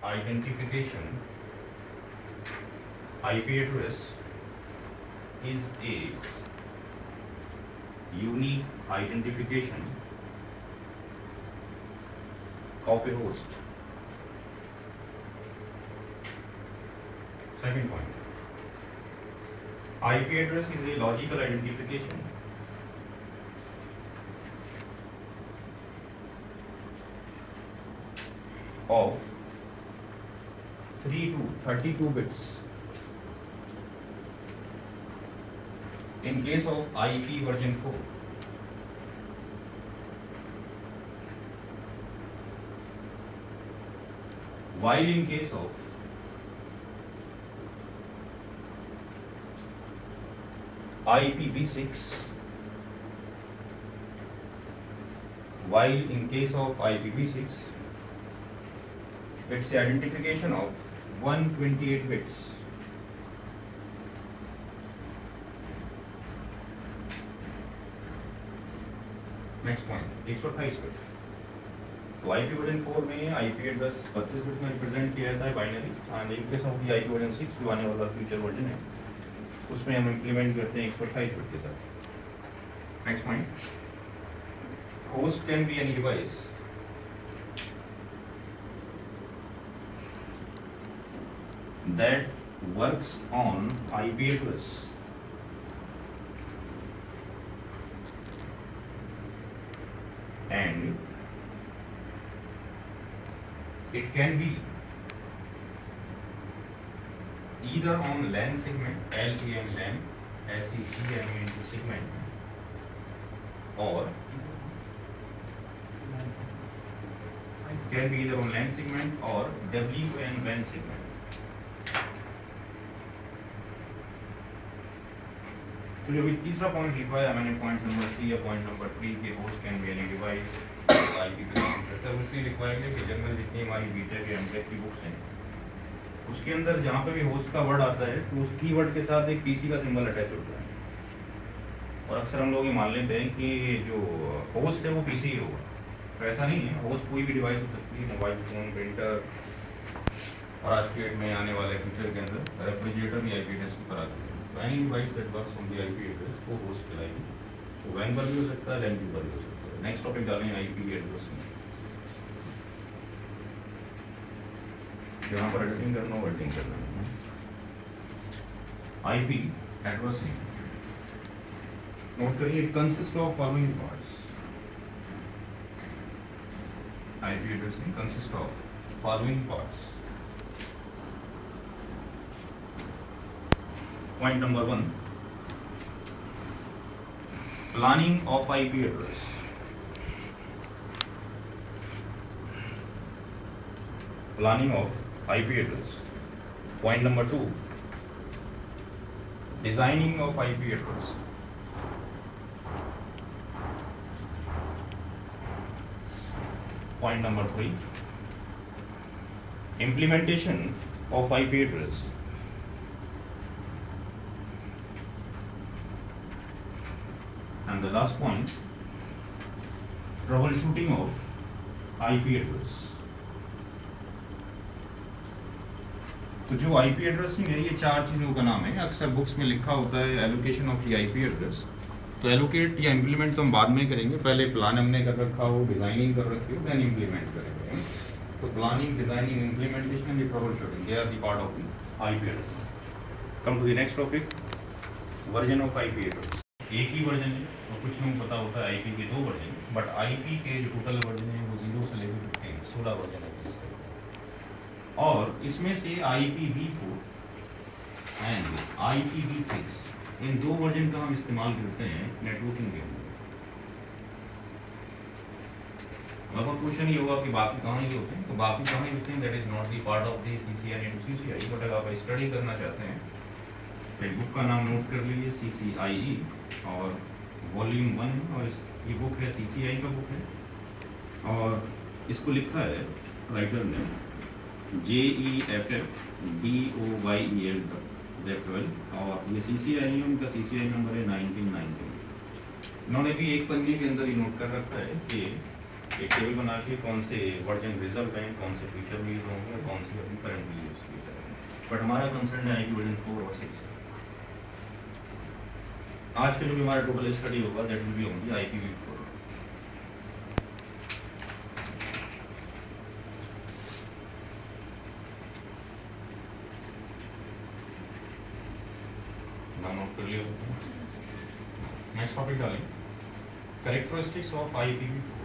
identification, IP address is a unique identification of a host. Second point, IP address is a logical identification of 3 to 32 bits in case of IP version 4. While in case of IPv6, it's the identification of 128 bits. Next point 128 bit. तो IP version 4 में IP address 32 bit में represent किया जाता है binary, and in case of the IP version 6 जो आने वाला future version है उसमें हम इम्प्लीमेंट करते हैं 128 बिट के साथ। Next point, host can be any device that works on IP address and it can be either on LAN segment, LAN, LAN, SECM segment, or it can be either on LAN segment or WAN WAN segment. तो जो भी तीसरा point लिखा है मैंने point number 3 या point number 3 के host can be any device IP पे काम करता है, उसके लिखा है कि जनरल जितनी हमारी बीटेक या एमटेक की बुक्स हैं उसके अंदर जहाँ पे भी होस्ट का वर्ड आता है तो उस कीवर्ड के साथ एक PC का सिंबल अटैच होता है, और अक्सर हम लोग ये मान लेते हैं कि जो होस्ट है वो PC ही होगा। तो ऐसा नहीं है, होस्ट कोई भी डिवाइस हो सकती है, मोबाइल फ़ोन, प्रिंटर, और आज के डेट में आने वाले फ्यूचर के अंदर रेफ्रिजरेटर भी IP एड्रेस पर आते हैं। Any device that works on the IP address वो होस्ट कहलाएगी। तो WAN पर भी हो सकता है, LAN पर भी हो सकता है। नेक्स्ट टॉपिक डालेंगे IP एड्रेस में, जहाँ पर एडिटिंग करना हो एडिटिंग करना है। IP एड्रेसिंग नोट करिए, it consist of following parts. IP addressing consist of following parts. Point number 1, planning of IP address. Planning of IP address. Point number 2, designing of IP address. Point number 3, implementation of IP address. And the last point, troubleshooting of IP address. तो जो IP addressing है ये 4 चीज़ों का नाम है। अक्सर books में लिखा होता है allocation of the IP address, तो एलोकेट या इम्प्लीमेंट तो हम बाद में करेंगे, पहले प्लान हमने कर रखा हो, डिजाइनिंग कर रखी हो, देन इम्प्लीमेंट करेंगे। तो planning, designing, implementation and troubleshooting, they are the part of the IP address. Come to the next topic, version of IP address. एक ही वर्जन है, तो कुछ लोगों को पता होता है IP के 2 वर्जन, बट IP के जो टोटल वर्जन है वो 0 से लेकर 16 वर्जन एग्जिस्ट करते हैं, और इसमें से IPv4 and IPv6 in 2 version का हम इस्तेमाल करते हैं नेटवर्किंग के अंदर। अब क्वेश्चन ये होगा कि बाकी कहाँ ये होते हैं, तो बाकी कहाँ होते हैं, that is not the part of the CCNA to CCIE। But अगर आप स्टडी करना चाहते हैं तो बुक का नाम नोट कर लीजिए, CCIE, और वॉल्यूम 1, और ये बुक है CCIE का बुक है, और इसको लिखा है राइटर ने JEFF DOYEL, और ये CCIE उनका CCIE नंबर है 1990। इन्होंने भी एक पन्ने के अंदर ही नोट कर रखा है कि एक टेबल बना के कौन से वर्जन रिजर्व हैं, कौन से फीचर यूज होंगे, कौन से बट हमारा कंसर्न है आईपी वर्जन 4 और 6। आज के जो भी हमारा टोटल स्टडी होगा that will be only IPv4। Note कर लिया। नेक्स्ट टॉपिक डालें, कैरेक्टरिस्टिक्स ऑफ IPv4।